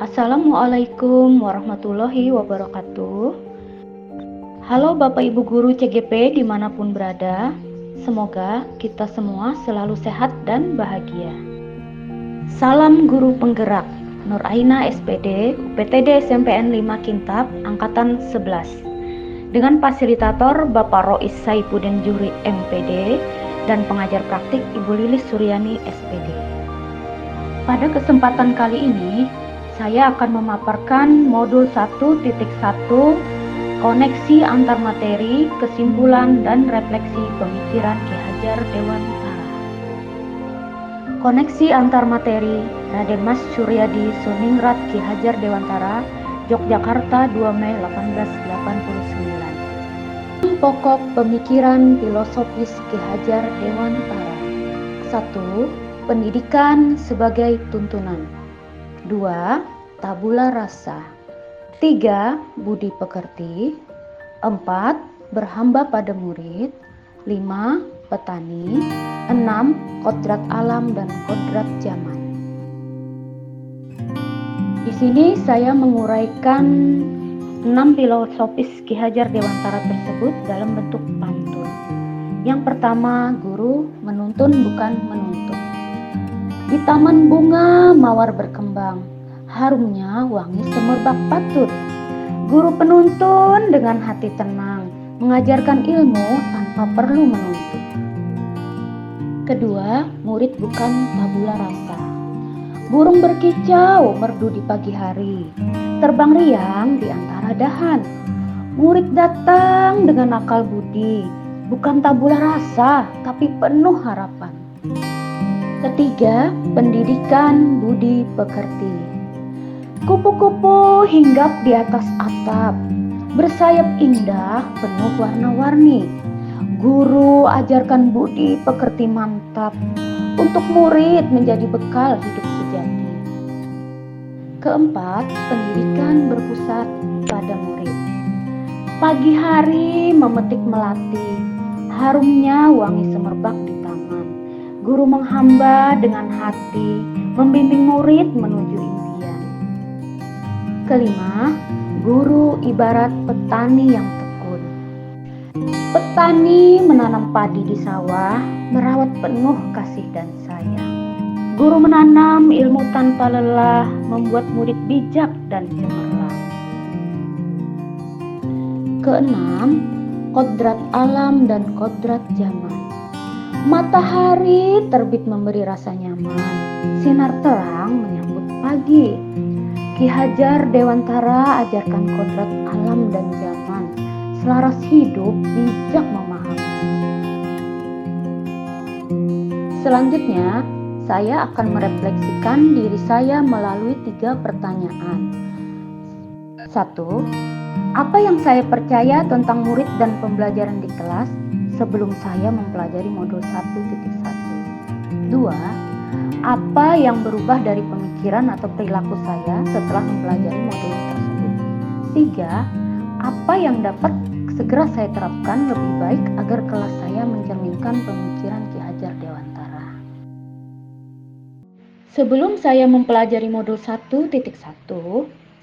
Assalamualaikum warahmatullahi wabarakatuh. Halo Bapak Ibu Guru CGP dimanapun berada. Semoga kita semua selalu sehat dan bahagia. Salam Guru Penggerak, Nur Aina SPD, UPTD SMPN 5 Kintab, Angkatan 11. Dengan fasilitator Bapak Rois Saifuddin Juri MPD dan pengajar praktik Ibu Lilis Suryani SPD. Pada kesempatan kali ini, saya akan memaparkan modul 1.1 koneksi antar materi, kesimpulan, dan refleksi pemikiran Ki Hajar Dewantara. Koneksi antar materi Raden Mas Suryadi Suningrat Ki Hajar Dewantara, Yogyakarta 2 Mei 1889. Pokok pemikiran filosofis Ki Hajar Dewantara. 1. Pendidikan sebagai tuntunan. 2. Tabula rasa. 3. Budi pekerti. 4. Berhamba pada murid. 5. Petani. 6. Kodrat alam dan kodrat zaman. Di sini saya menguraikan 6 filosofis Ki Hajar Dewantara tersebut dalam bentuk pantun. Yang pertama, guru menuntun bukan menuntut. Di taman bunga mawar berkembang, harumnya wangi semerbak patut. Guru penuntun dengan hati tenang, mengajarkan ilmu tanpa perlu menuntut. Kedua, murid bukan tabula rasa. Burung berkicau merdu di pagi hari, terbang riang di antara dahan. Murid datang dengan akal budi, bukan tabula rasa, tapi penuh harapan. Ketiga, pendidikan budi pekerti. Kupu-kupu hinggap di atas atap, bersayap indah penuh warna-warni. Guru ajarkan budi pekerti mantap, untuk murid menjadi bekal hidup sejati. Keempat, pendidikan berpusat pada murid. Pagi hari memetik melati, harumnya wangi semerbak di taman. Guru menghamba dengan hati, membimbing murid menuju impian. Kelima, guru ibarat petani yang tekun. Petani menanam padi di sawah, merawat penuh kasih dan sayang. Guru menanam ilmu tanpa lelah, membuat murid bijak dan cemerlang. Keenam, kodrat alam dan kodrat zaman. Matahari terbit memberi rasa nyaman, sinar terang menyambut pagi. Ki Hajar Dewantara ajarkan kodrat alam dan zaman, selaras hidup, bijak memahami. Selanjutnya, saya akan merefleksikan diri saya melalui 3 pertanyaan. 1. Apa yang saya percaya tentang murid dan pembelajaran di kelas sebelum saya mempelajari modul 1.1. 2. Apa yang berubah dari pemikiran atau perilaku saya setelah mempelajari modul tersebut. 3. Apa yang dapat segera saya terapkan lebih baik agar kelas saya mencerminkan pemikiran Ki Hajar Dewantara. Sebelum saya mempelajari modul 1.1,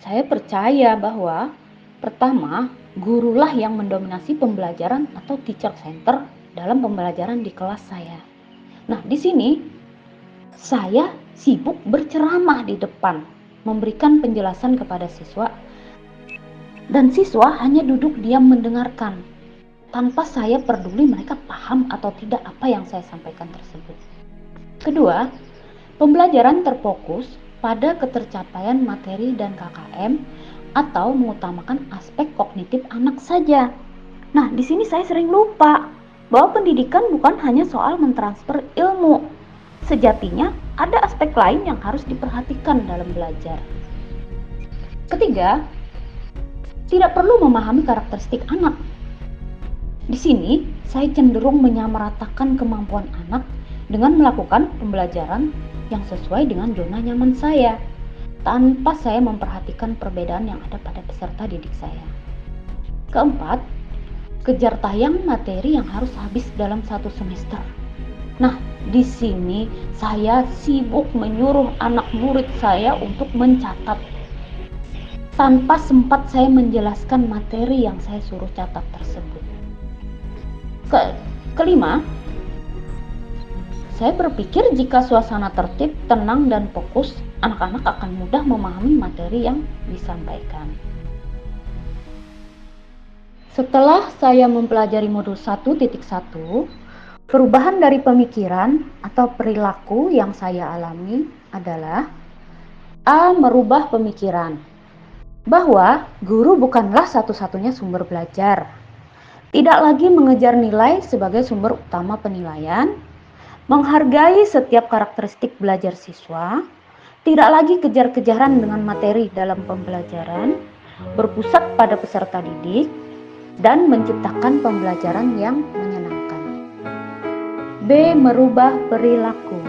saya percaya bahwa pertama, gurulah yang mendominasi pembelajaran atau teacher center dalam pembelajaran di kelas saya. Nah, di sini saya sibuk berceramah di depan, memberikan penjelasan kepada siswa, dan siswa hanya duduk diam mendengarkan, tanpa saya peduli mereka paham atau tidak apa yang saya sampaikan tersebut. Kedua, pembelajaran terfokus pada ketercapaian materi dan KKM atau mengutamakan aspek kognitif anak saja. Nah, di sini saya sering lupa bahwa pendidikan bukan hanya soal mentransfer ilmu. Sejatinya ada aspek lain yang harus diperhatikan dalam belajar. Ketiga, tidak perlu memahami karakteristik anak. Di sini saya cenderung menyamaratakan kemampuan anak dengan melakukan pembelajaran yang sesuai dengan zona nyaman saya, tanpa saya memperhatikan perbedaan yang ada pada peserta didik saya. Keempat, kejar tayang materi yang harus habis dalam 1 semester. Nah, di sini saya sibuk menyuruh anak murid saya untuk mencatat tanpa sempat saya menjelaskan materi yang saya suruh catat tersebut. Kelima, saya berpikir jika suasana tertib, tenang, dan fokus, anak-anak akan mudah memahami materi yang disampaikan. Setelah saya mempelajari modul 1.1, perubahan dari pemikiran atau perilaku yang saya alami adalah A. Merubah pemikiran bahwa guru bukanlah satu-satunya sumber belajar, tidak lagi mengejar nilai sebagai sumber utama penilaian, menghargai setiap karakteristik belajar siswa, tidak lagi kejar-kejaran dengan materi dalam pembelajaran, berpusat pada peserta didik, dan menciptakan pembelajaran yang menyenangkan. B. Merubah perilaku.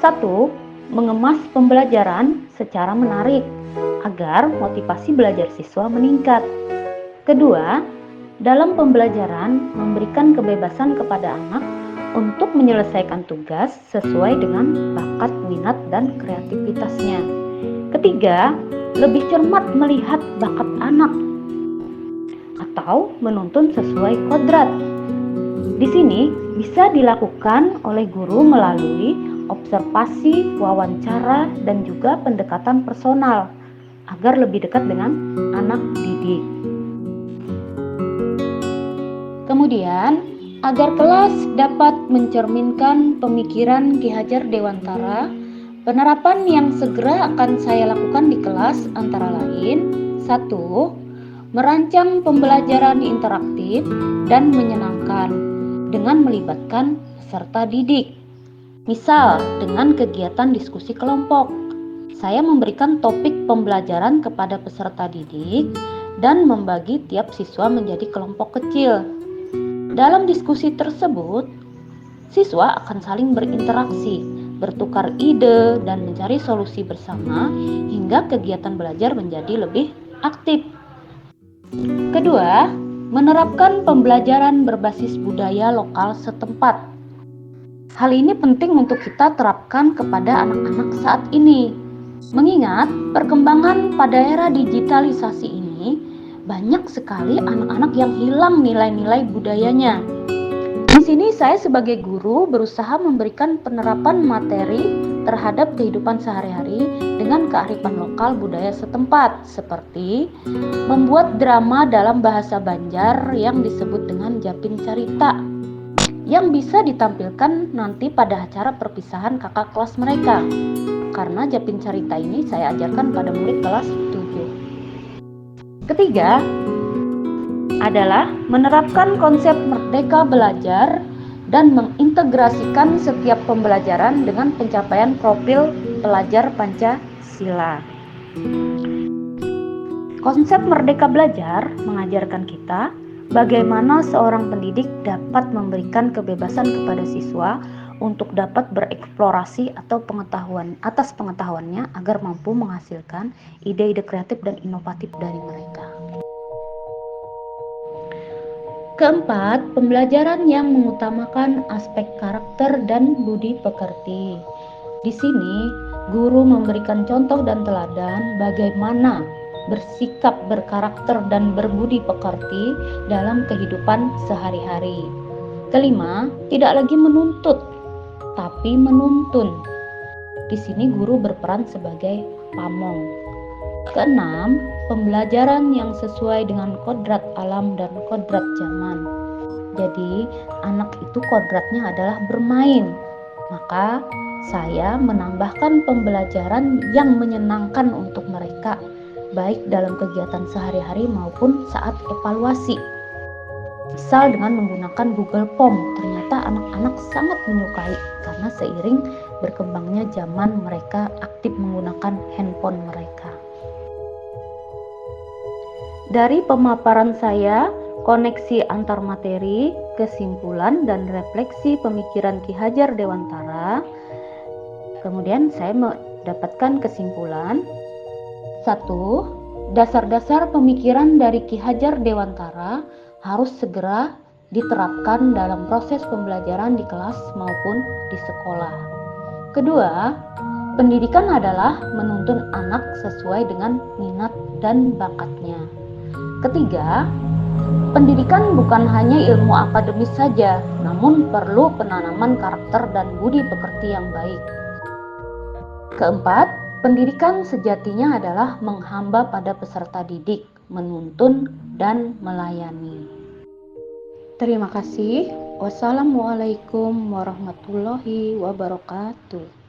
1. Mengemas pembelajaran secara menarik agar motivasi belajar siswa meningkat. Kedua, dalam pembelajaran memberikan kebebasan kepada anak untuk menyelesaikan tugas sesuai dengan bakat, minat, dan kreativitasnya. Ketiga, lebih cermat melihat bakat anak atau menuntun sesuai kodrat. Di sini bisa dilakukan oleh guru melalui observasi, wawancara, dan juga pendekatan personal agar lebih dekat dengan anak didik. Kemudian, agar kelas dapat mencerminkan pemikiran Ki Hajar Dewantara, penerapan yang segera akan saya lakukan di kelas antara lain: 1. Merancang pembelajaran interaktif dan menyenangkan dengan melibatkan peserta didik. Misal, dengan kegiatan diskusi kelompok. Saya memberikan topik pembelajaran kepada peserta didik dan membagi tiap siswa menjadi kelompok kecil. Dalam diskusi tersebut, siswa akan saling berinteraksi, bertukar ide, dan mencari solusi bersama hingga kegiatan belajar menjadi lebih aktif. Kedua, menerapkan pembelajaran berbasis budaya lokal setempat. Hal ini penting untuk kita terapkan kepada anak-anak saat ini. Mengingat perkembangan pada era digitalisasi ini, banyak sekali anak-anak yang hilang nilai-nilai budayanya. Di sini saya sebagai guru berusaha memberikan penerapan materi terhadap kehidupan sehari-hari dengan kearifan lokal budaya setempat, seperti membuat drama dalam bahasa Banjar yang disebut dengan Japin Carita, yang bisa ditampilkan nanti pada acara perpisahan kakak kelas mereka. Karena Japin Carita ini saya ajarkan pada murid kelas 7. Ketiga adalah menerapkan konsep merdeka belajar dan mengintegrasikan setiap pembelajaran dengan pencapaian profil pelajar Pancasila. Konsep merdeka belajar mengajarkan kita bagaimana seorang pendidik dapat memberikan kebebasan kepada siswa untuk dapat bereksplorasi atau atas pengetahuannya agar mampu menghasilkan ide-ide kreatif dan inovatif dari mereka. Keempat, pembelajaran yang mengutamakan aspek karakter dan budi pekerti. Di sini, guru memberikan contoh dan teladan bagaimana bersikap berkarakter dan berbudi pekerti dalam kehidupan sehari-hari. Kelima, tidak lagi menuntut, tapi menuntun. Di sini guru berperan sebagai pamong. Keenam, pembelajaran yang sesuai dengan kodrat alam dan kodrat zaman. Jadi, anak itu kodratnya adalah bermain. Maka, saya menambahkan pembelajaran yang menyenangkan untuk mereka, baik dalam kegiatan sehari-hari maupun saat evaluasi. Misal dengan menggunakan Google Form, ternyata anak-anak sangat menyukai karena seiring berkembangnya zaman mereka aktif menggunakan handphone mereka. Dari pemaparan saya, koneksi antar materi, kesimpulan, dan refleksi pemikiran Ki Hajar Dewantara, kemudian saya mendapatkan kesimpulan. 1. Dasar-dasar pemikiran dari Ki Hajar Dewantara harus segera diterapkan dalam proses pembelajaran di kelas maupun di sekolah. Kedua, Pendidikan adalah menuntun anak sesuai dengan minat dan bakatnya. Ketiga, pendidikan bukan hanya ilmu akademis saja, namun perlu penanaman karakter dan budi pekerti yang baik. Keempat, pendidikan sejatinya adalah menghamba pada peserta didik, menuntun, dan melayani. Terima kasih. Wassalamualaikum warahmatullahi wabarakatuh.